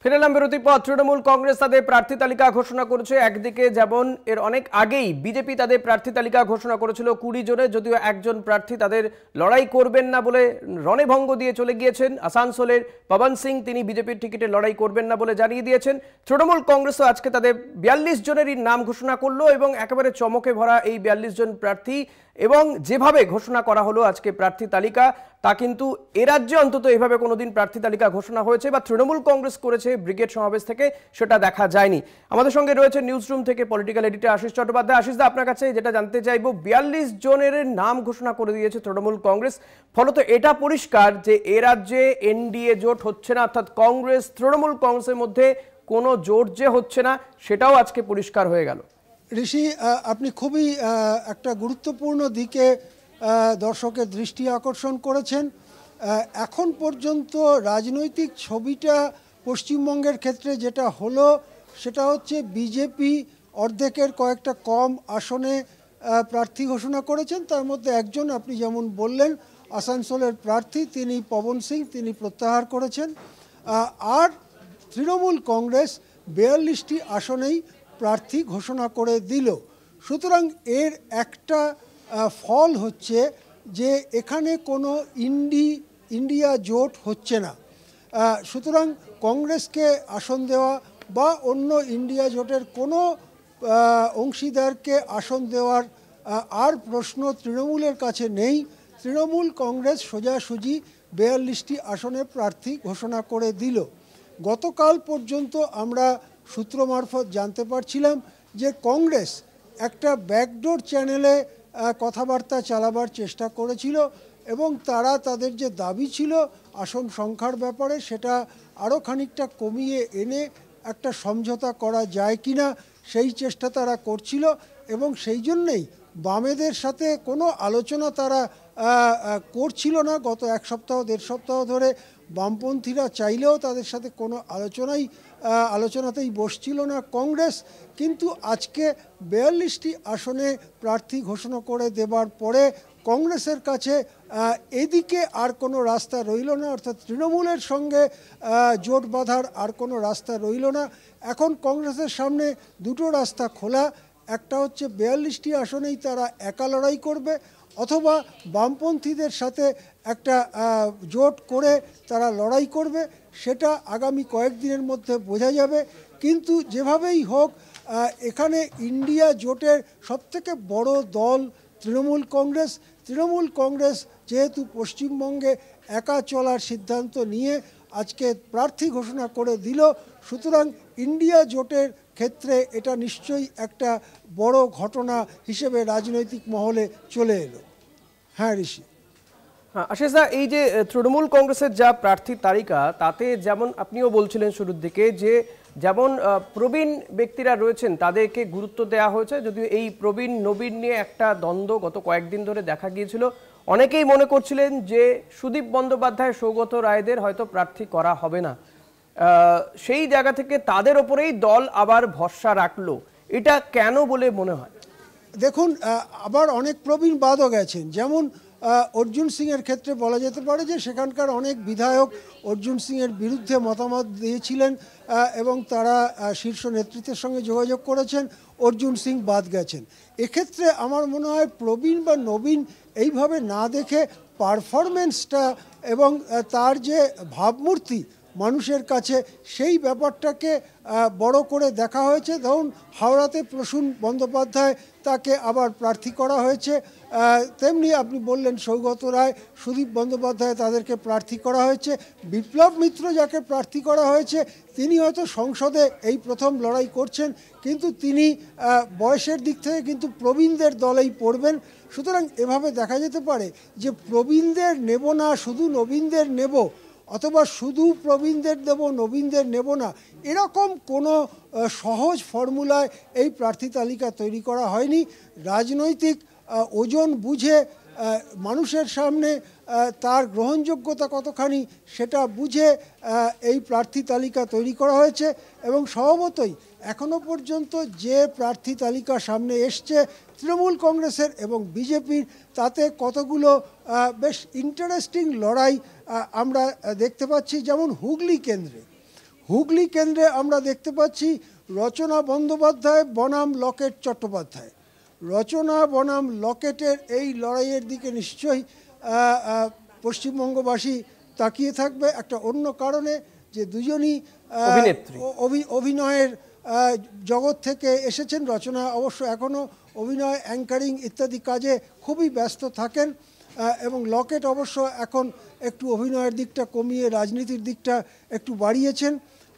ফিরে এলাম বিরতির পর। তৃণমূল কংগ্রেস তাদের প্রার্থী তালিকা ঘোষণা করেছে। একদিকে যেমন এর অনেক আগেই বিজেপি তাদের প্রার্থী তালিকা ঘোষণা করেছিল 20 জনে, যদিও একজন প্রার্থী তাদের লড়াই করবেন না বলে রণভঙ্গ দিয়ে চলে গিয়েছেন। আসানসোলের পবন সিং তিনি বিজেপির টিকিটে লড়াই করবেন না বলে জানিয়ে দিয়েছেন। তৃণমূল কংগ্রেসও আজকে তাদের 42 জনেরই নাম ঘোষণা করলো এবং একেবারে চমকে ভরা এই 42 জন প্রার্থী এবং যেভাবে ঘোষণা করা হলো আজকে প্রার্থী তালিকা, তা কিন্তু এ রাজ্যে অন্তত এভাবে কোনোদিন প্রার্থী তালিকা ঘোষণা হয়েছে বা তৃণমূল কংগ্রেস করেছে ব্রিগেড সমাবেশ থেকে সেটা দেখা যায়নি। আমাদের সঙ্গে রয়েছে নিউজ রুম থেকে পলিটিক্যাল এডিটর আশিস চট্টোপাধ্যায়। আশিসদা, আপনার কাছে যেটা জানতে চাইবো, 42 জনের নাম ঘোষণা করে দিয়েছে তৃণমূল কংগ্রেস, ফলত এটা পরিষ্কার যে এ রাজ্যে এনডিএ জোট হচ্ছে না, অর্থাৎ কংগ্রেস তৃণমূল কংগ্রেসের মধ্যে কোনো জোট যে হচ্ছে না সেটাও আজকে পরিষ্কার হয়ে গেল। ঋষি, আপনি খুবই একটা গুরুত্বপূর্ণ দিকে দর্শকের দৃষ্টি আকর্ষণ করেছেন। এখন পর্যন্ত রাজনৈতিক ছবিটা পশ্চিমবঙ্গের ক্ষেত্রে যেটা হলো সেটা হচ্ছে বিজেপি অর্ধেকের কয়েকটা কম আসনে প্রার্থী ঘোষণা করেছেন। তার মধ্যে একজন, আপনি যেমন বললেন, আসানসোলের প্রার্থী, তিনি পবন সিং, তিনি প্রত্যাহার করেছেন। আর তৃণমূল কংগ্রেস 42টি আসনেই প্রার্থী ঘোষণা করে দিল। সুতরাং এর একটা ফল হচ্ছে যে এখানে কোনো ইন্ডিয়া জোট হচ্ছে না। সুতরাং কংগ্রেসকে আসন দেওয়া বা অন্য ইন্ডিয়া জোটের কোনো অংশীদারকে আসন দেওয়ার আর প্রশ্ন তৃণমূলের কাছে নেই। তৃণমূল কংগ্রেস সোজাসুজি 42টি আসনে প্রার্থী ঘোষণা করে দিল। গতকাল পর্যন্ত আমরা সূত্র মারফত জানতে পারছিলাম যে কংগ্রেস একটা ব্যাকডোর চ্যানেলে কথাবার্তা চালাবার চেষ্টা করেছিল এবং তারা তাদের যে দাবি ছিল আসন সংখ্যার ব্যাপারে সেটা আরও খানিকটা কমিয়ে এনে একটা সমঝোতা করা যায় কিনা সেই চেষ্টা তারা করছিল এবং সেই জন্যেই বামেদের সাথে কোনো আলোচনা তারা করছিল না। গত এক সপ্তাহ দেড় সপ্তাহ ধরে বামপন্থীরা চাইলেও তাদের সাথে কোনো আলোচনাতেই বসছিল না কংগ্রেস। কিন্তু আজকে 42টি আসনে প্রার্থী ঘোষণা করে দেবার পরে কংগ্রেসের কাছে এদিকে আর কোনো রাস্তা রইল না, অর্থাৎ তৃণমূলের সঙ্গে জোট বাঁধার আর কোনো রাস্তা রইল না। এখন কংগ্রেসের সামনে দুটো রাস্তা খোলা। একটা হচ্ছে 42টি আসনেই তারা একা লড়াই করবে, অথবা বামপন্থীদের সাথে একটা জোট করে তারা লড়াই করবে। সেটা আগামী কয়েকদিনের মধ্যে বোঝা যাবে। কিন্তু যেভাবেই হোক এখানে ইন্ডিয়া জোটের সবথেকে বড় দল তৃণমূল কংগ্রেস যেহেতু পশ্চিমবঙ্গে একা চলার সিদ্ধান্ত নিয়ে আজকে প্রার্থী ঘোষণা করে দিল, সুতরাং ইন্ডিয়া জোটের ক্ষেত্রে এটা নিশ্চয়ই একটা বড় ঘটনা হিসেবে রাজনৈতিক মহলে চলে এলো। হ্যাঁ ঋষি। হ্যাঁ আশিসদা, এই যে তৃণমূল কংগ্রেসের যা প্রার্থী তালিকা, তাতে যেমন আপনিও বলছিলেন শুরুর দিকে যে যেমন প্রবীণ ব্যক্তিরা রয়েছেন তাদেরকে গুরুত্ব দেওয়া হয়েছে, যদিও এই প্রবীণ নবীন নিয়ে একটা দ্বন্দ্ব গত কয়েকদিন ধরে দেখা গিয়েছিল। অনেকেই মনে করছিলেন যে সুদীপ বন্দ্যোপাধ্যায়, সৌগত রায়দের হয়তো প্রার্থী করা হবে না, সেই জায়গা থেকে তাদের ওপরেই দল আবার ভরসা রাখলো। এটা কেন বলে মনে হয়? দেখুন, আবার অনেক প্রবীণ বাদও গেছেন। যেমন অর্জুন সিংয়ের ক্ষেত্রে বলা যেতে পারে যে সেখানকার অনেক বিধায়ক অর্জুন সিংয়ের বিরুদ্ধে মতামত দিয়েছিলেন এবং তারা শীর্ষ নেতৃত্বের সঙ্গে যোগাযোগ করেছেন, অর্জুন সিং বাদ গেছেন। এক্ষেত্রে আমার মনে হয় প্রবীণ বা নবীন এইভাবে না দেখে পারফরমেন্সটা এবং তার যে ভাবমূর্তি মানুষের কাছে, সেই ব্যাপারটাকে বড় করে দেখা হয়েছে। ধরুন হাওড়াতে প্রসূন বন্দ্যোপাধ্যায়, তাকে আবার প্রার্থী করা হয়েছে। তেমনি আপনি বললেন সৌগত রায়, সুদীপ বন্দ্যোপাধ্যায়, তাদেরকে প্রার্থী করা হয়েছে। বিপ্লব মিত্র যাকে প্রার্থী করা হয়েছে তিনি হয়তো সংসদে এই প্রথম লড়াই করছেন, কিন্তু তিনি বয়সের দিক থেকে কিন্তু প্রবীণদের দলেই পড়বেন। সুতরাং এভাবে দেখা যেতে পারে যে প্রবীণদের নেব না, শুধু নবীনদের নেব, অথবা শুধু প্রবীণদের দেব নবীনদের নেব না, এরকম কোনো সহজ ফর্মুলায় এই প্রার্থী তালিকা তৈরি করা হয়নি। রাজনৈতিক ওজন বুঝে মানুষের সামনে তার গ্রহণযোগ্যতা কতখানি সেটা বুঝে এই প্রার্থী তালিকা তৈরি করা হয়েছে। এবং স্বভাবতই এখনো পর্যন্ত যে প্রার্থী তালিকা সামনে এসছে তৃণমূল কংগ্রেসের এবং বিজেপির, তাতে কতগুলো বেশ ইন্টারেস্টিং লড়াই আমরা দেখতে পাচ্ছি। যেমন হুগলি হুগলি কেন্দ্রে আমরা দেখতে পাচ্ছি রচনা বন্দ্যোপাধ্যায় বনাম লকেট চট্টোপাধ্যায়। রচনা বনাম লকেটের এই লড়াইয়ের দিকে নিশ্চয়ই পশ্চিমবঙ্গবাসী তাকিয়ে থাকবে একটা অন্য কারণে, যে দুজনই অভিনয়ের জগৎ থেকে এসেছেন। রচনা অবশ্য এখনও অভিনয়, অ্যাঙ্কারিং ইত্যাদি কাজে খুবই ব্যস্ত থাকেন, এবং লকেট অবশ্য এখন একটু অভিনয়ের দিকটা কমিয়ে রাজনীতির দিকটা একটু বাড়িয়েছেন।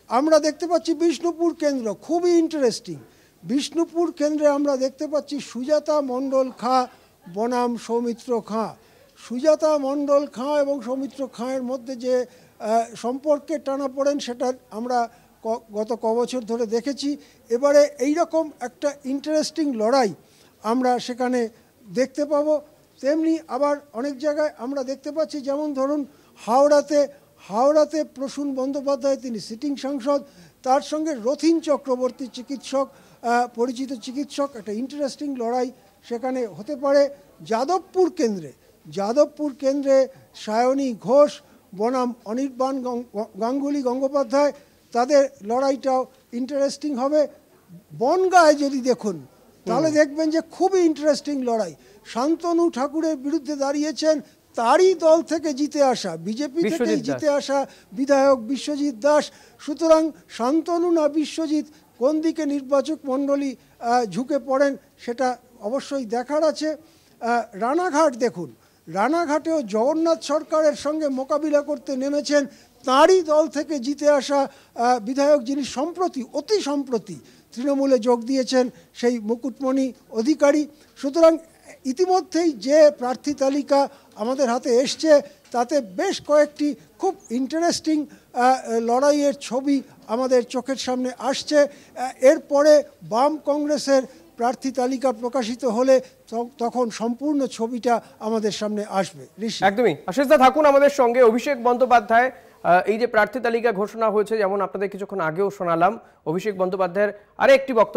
আমরা দেখতে পাচ্ছি বিষ্ণুপুর কেন্দ্র খুবই ইন্টারেস্টিং। বিষ্ণুপুর কেন্দ্রে আমরা দেখতে পাচ্ছি সুজাতা মণ্ডল খাঁ বনাম সৌমিত্র খাঁ। সুজাতা মণ্ডল খাঁ এবং সৌমিত্র খাঁয়ের মধ্যে যে সম্পর্কের টানাপোড়েন সেটা আমরা গত কবছর ধরে দেখেছি। এবারে এইরকম একটা ইন্টারেস্টিং লড়াই আমরা সেখানে দেখতে পাবো। তেমনি আবার অনেক জায়গায় আমরা দেখতে পাচ্ছি, যেমন ধরুন হাওড়াতে প্রসূন বন্দ্যোপাধ্যায়, তিনি সিটিং সাংসদ, তার সঙ্গে রথীন চক্রবর্তী চিকিৎসক, পরিচিত চিকিৎসক, একটা ইন্টারেস্টিং লড়াই সেখানে হতে পারে। যাদবপুর কেন্দ্রে সায়নী ঘোষ বনাম অনির্বাণ গাঙ্গুলি গঙ্গোপাধ্যায়, তাদের লড়াইটাও ইন্টারেস্টিং হবে। বনগাঁয় যদি দেখুন তাহলে দেখবেন যে খুবই ইন্টারেস্টিং লড়াই। শান্তনু ঠাকুরের বিরুদ্ধে দাঁড়িয়েছেন তারই দল থেকে জিতে আসা, বিজেপি থেকে জিতে আসা বিধায়ক বিশ্বজিৎ দাস। সুতরাং শান্তনু না বিশ্বজিৎ, কোন দিকে নির্বাচক মণ্ডলী ঝুঁকে পড়েন সেটা অবশ্যই দেখার আছে। রানাঘাট দেখুন, রানাঘাটেও জগন্নাথ সরকারের সঙ্গে মোকাবিলা করতে নেমেছেন তাঁরই দল থেকে জিতে আসা বিধায়ক, যিনি অতি সম্প্রতি তৃণমূলে যোগ দিয়েছেন, সেই মুকুটমণি অধিকারী। সুতরাং ইতিমধ্যেই যে প্রার্থী তালিকা আমাদের হাতে এসছে তাতে বেশ কয়েকটি খুব ইন্টারেস্টিং লড়াইয়ের ছবি আমাদের চোখের সামনে আসছে। এরপরে বাম কংগ্রেসের প্রার্থী তালিকা প্রকাশিত হলে তখন সম্পূর্ণ ছবিটা আমাদের সামনে আসবে। একদমই। আশিসদা থাকুন আমাদের সঙ্গে। অভিষেক বন্দ্যোপাধ্যায়, এই যে প্রার্থী তালিকা ঘোষণা হয়েছে, যেমন আপনাদের কিছুক্ষণ আগেও শোনালাম, অভিষেক বন্দ্যোপাধ্যায়ের আরেকটি বক্তব্য